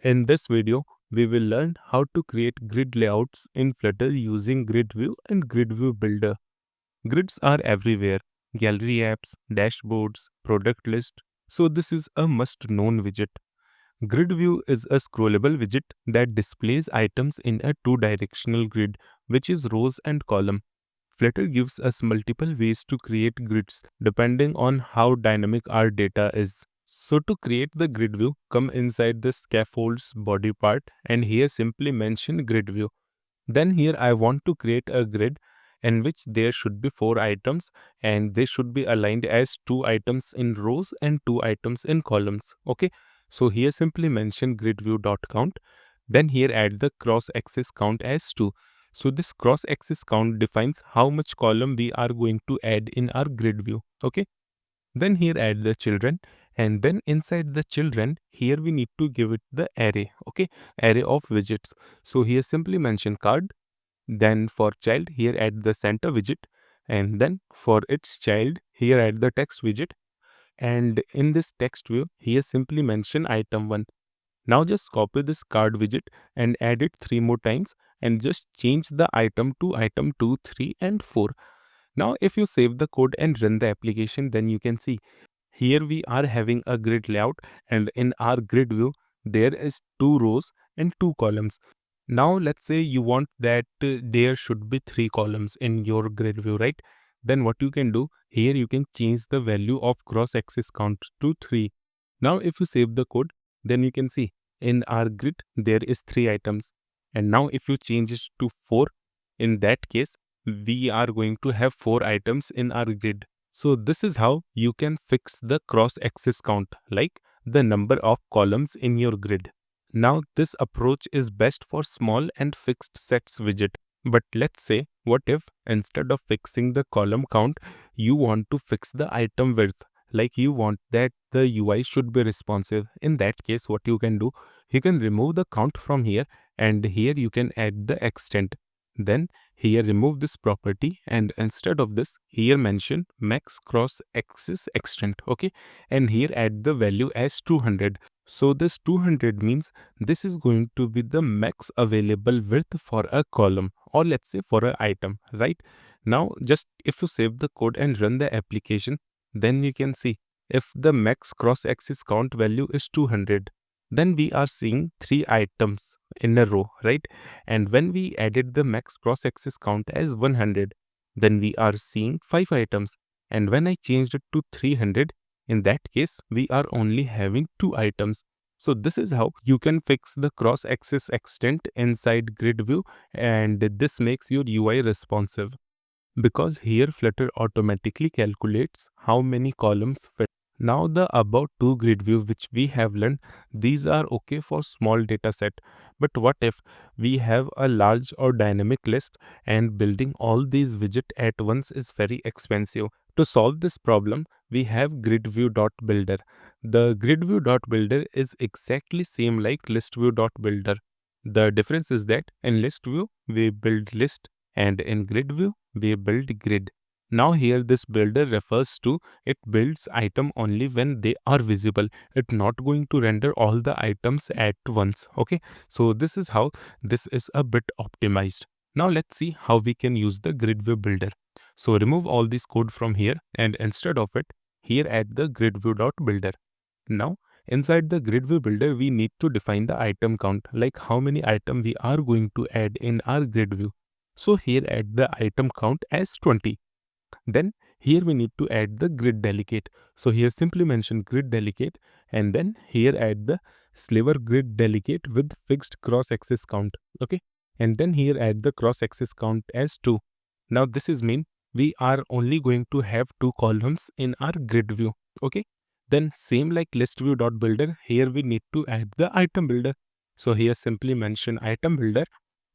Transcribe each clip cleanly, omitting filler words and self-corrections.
In this video, we will learn how to create grid layouts in Flutter using GridView and GridView Builder. Grids are everywhere: gallery apps, dashboards, product list. So this is a must-known widget. GridView is a scrollable widget that displays items in a two-directional grid, which is rows and column. Flutter gives us multiple ways to create grids depending on how dynamic our data is. So to create the grid view, come inside the scaffold's body part and here simply mention grid view. Then here I want to create a grid in which there should be 4 items and they should be aligned as 2 items in rows and 2 items in columns. Okay, so here simply mention grid view.count. Then here add the cross axis count as 2. So this cross axis count defines how much column we are going to add in our grid view. Okay. Then here add the children, and then inside the children here we need to give it the array. Okay, array of widgets. So here simply mention card. Then for child here add the center widget, and then for its child here add the text widget, and in this text view here simply mention item 1. Now just copy this card widget and add it 3 more times and just change the item to item 2, 3 and 4. Now if you save the code and run the application, then you can see here we are having a grid layout, and in our grid view there is 2 rows and 2 columns. Now let's say you want that there should be 3 columns in your grid view, right? Then what you can do, here you can change the value of cross axis count to 3. Now if you save the code, then you can see in our grid there is 3 items, and now if you change it to 4, in that case we are going to have 4 items in our grid. So this is how you can fix the cross axis count, like the number of columns in your grid. Now this approach is best for small and fixed sets widget. But let's say, what if instead of fixing the column count, you want to fix the item width? Like you want that the UI should be responsive. In that case, what you can do, you can remove the count from here, and here you can add the extent. Then here remove this property, and instead of this here mention max cross axis extent. Okay, and here add the value as 200. So this 200 means this is going to be the max available width for a column, or let's say for an item, right? Now just if you save the code and run the application, then you can see if the max cross axis count value is 200, then we are seeing 3 items in a row, right? And when we added the max cross axis count as 100, then we are seeing 5 items. And when I changed it to 300, in that case we are only having 2 items. So this is how you can fix the cross axis extent inside grid view, and this makes your UI responsive, because here Flutter automatically calculates how many columns fit. Now the above 2 grid view which we have learned, these are okay for small data set. But what if we have a large or dynamic list, and building all these widgets at once is very expensive? To solve this problem, we have GridView.Builder. The GridView.Builder is exactly same like ListView.Builder. The difference is that in ListView we build list, and in GridView we build grid. Now here this builder refers to it builds item only when they are visible. It's not going to render all the items at once. Okay, so this is how this is a bit optimized. Now let's see how we can use the grid view builder. So remove all this code from here, and instead of it, here add the gridview.builder. Now inside the grid view builder we need to define the item count, like how many item we are going to add in our grid view. So here add the item count as 20. Then here we need to add the grid delegate. So here simply mention grid delegate, and then here add the sliver grid delegate with fixed cross axis count. Okay, and then here add the cross axis count as 2. Now this is mean we are only going to have 2 columns in our grid view. Okay, then same like list view.builder, here we need to add the item builder. So here simply mention item builder,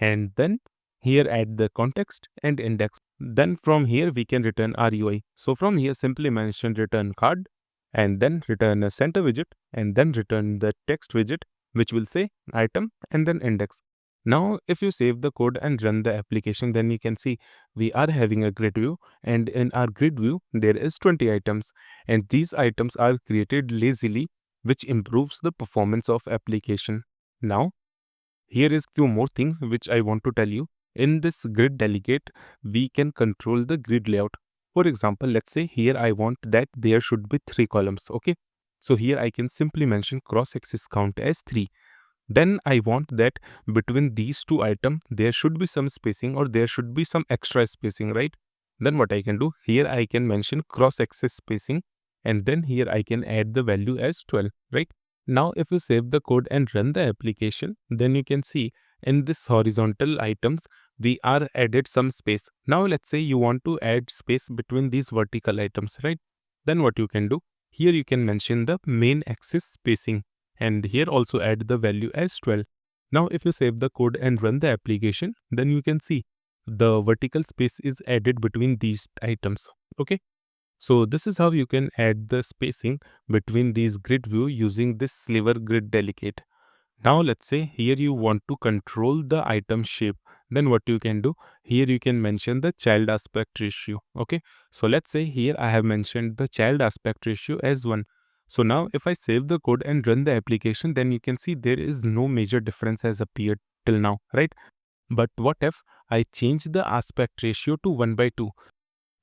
and then here add the context and index. Then from here we can return our UI. So from here simply mention return card, and then return a center widget, and then return the text widget which will say item and then index. Now if you save the code and run the application, then you can see we are having a grid view, and in our grid view there is 20 items, and these items are created lazily, which improves the performance of application. Now here is few more things which I want to tell you. In this grid delegate, we can control the grid layout. For example, let's say here I want that there should be 3 columns. Okay, so here I can simply mention cross axis count as 3. Then I want that between these two items there should be some spacing, or there should be some extra spacing, right? Then what I can do, here I can mention cross axis spacing, and then here I can add the value as 12, right? Now if you save the code and run the application, then you can see in this horizontal items we are added some space. Now let's say you want to add space between these vertical items, right? Then what you can do, here you can mention the main axis spacing, and here also add the value as 12. Now if you save the code and run the application, then you can see the vertical space is added between these items. Okay, so this is how you can add the spacing between these grid view using this sliver grid delegate. Now let's say here you want to control the item shape. Then what you can do, here you can mention the child aspect ratio. Okay, so let's say here I have mentioned the child aspect ratio as 1. So now if I save the code and run the application, then you can see there is no major difference has appeared till now, right? But what if I change the aspect ratio to 1/2?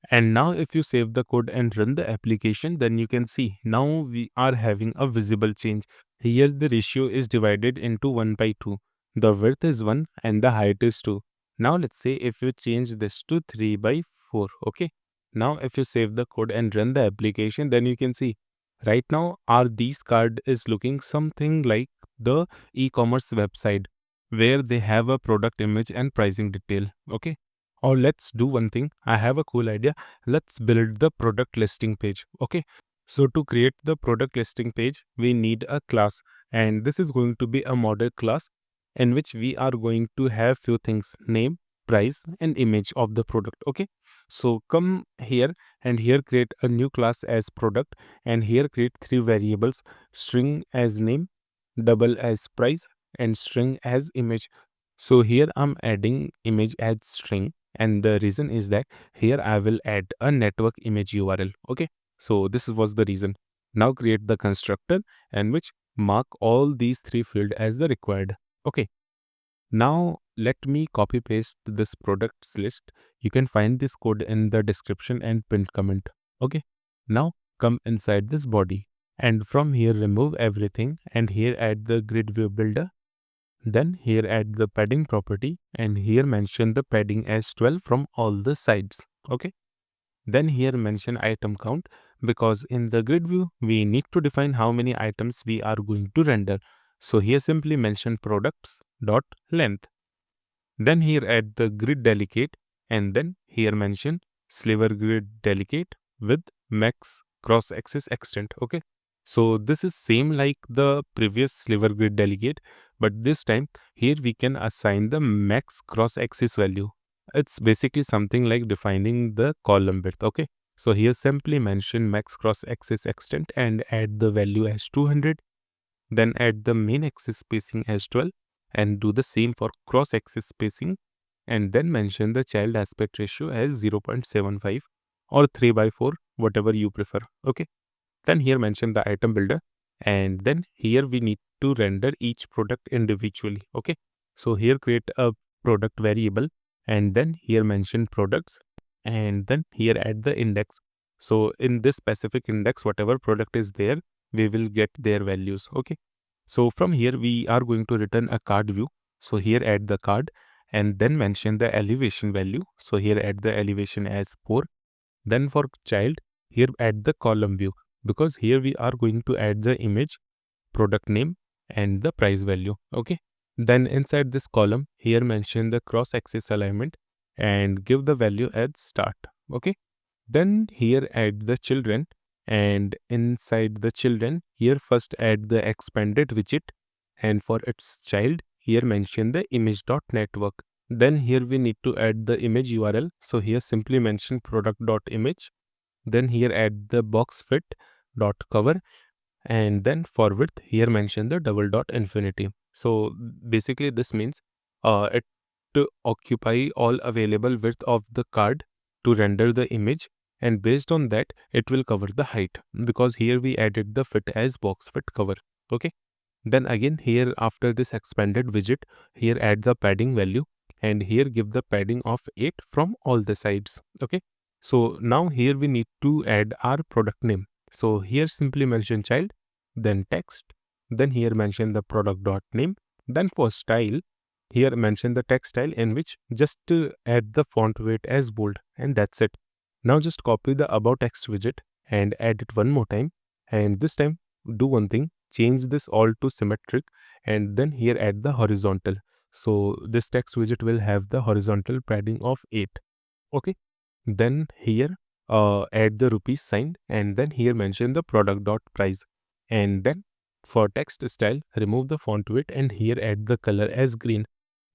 And now if you save the code and run the application, then you can see now we are having a visible change. Here the ratio is divided into 1/2. The width is 1 and the height is 2. Now let's say if you change this to 3/4, okay? Now if you save the code and run the application, then you can see right now our these card is looking something like the e-commerce website where they have a product image and pricing detail, okay? Or let's do one thing. I have a cool idea. Let's build the product listing page. Okay. So to create the product listing page, we need a class, and this is going to be a model class in which we are going to have few things: name, price, and image of the product. Okay. So come here and here create a new class as product, and here create 3 variables: string as name, double as price, and string as image. So here I'm adding image as string, and the reason is that here I will add a network image URL. Okay, so this was the reason. Now create the constructor and which mark all these 3 fields as the required. Okay, now let me copy paste this products list. You can find this code in the description and pinned comment. Okay, now come inside this body, and from here remove everything, and here add the grid view builder. Then here add the padding property, and here mention the padding as 12 from all the sides. Okay. Then here mention item count, because in the grid view we need to define how many items we are going to render. So here simply mention products dot length. Then here add the grid delegate, and then here mention sliver grid delegate with max cross axis extent. Okay. So this is same like the previous sliver grid delegate, but this time here we can assign the max cross axis value. It's basically something like defining the column width. Okay. So here simply mention max cross axis extent and add the value as 200. Then add the main axis spacing as 12 and do the same for cross axis spacing, and then mention the child aspect ratio as 0.75 or 3/4, whatever you prefer. Okay. Then here mention the item builder, and then here we need to render each product individually. Okay. So here create a product variable, and then here mention products, and then here add the index. So in this specific index, whatever product is there, we will get their values. Okay. So from here we are going to return a card view. So here add the card and then mention the elevation value. So here add the elevation as 4. Then for child, here add the column view, because here we are going to add the image, product name, and the price value. Okay. Then inside this column, here mention the cross axis alignment and give the value as start. Okay. Then here add the children, and inside the children, here first add the expanded widget, and for its child, here mention the image.network. Then here we need to add the image URL. So here simply mention product.image. Then here add the box fit dot cover, and then for width here mention the double dot infinity. So basically this means it to occupy all available width of the card to render the image, and based on that it will cover the height, because here we added the fit as box fit cover. Okay. Then again here after this expanded widget, here add the padding value and here give the padding of 8 from all the sides. Okay. So now here we need to add our product name. So here simply mention child, then text, then here mention the product dot name. Then for style, here mention the text style in which just add the font weight as bold, and that's it. Now just copy the above text widget and add it one more time, and this time do one thing, change this all to symmetric and then here add the horizontal. So this text widget will have the horizontal padding of 8. Okay. Then here add the rupees sign and then here mention the product dot price. And then for text style, remove the font weight and here add the color as green.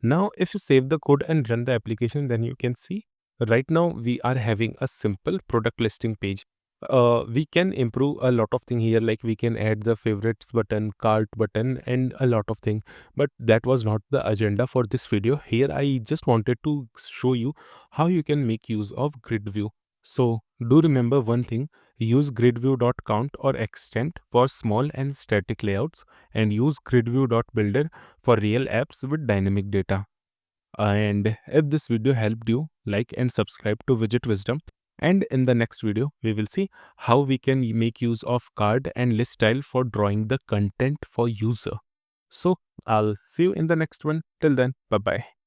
Now if you save the code and run the application, then you can see right now we are having a simple product listing page. We can improve a lot of things here, like we can add the favorites button, cart button and a lot of things, but that was not the agenda for this video. Here I just wanted to show you how you can make use of grid view. So do remember one thing, use gridview.count or extent for small and static layouts and use gridview.builder for real apps with dynamic data. And if this video helped you, like and subscribe to Widget Wisdom. And in the next video, we will see how we can make use of card and list style for drawing the content for user. So I'll see you in the next one. Till then, bye-bye.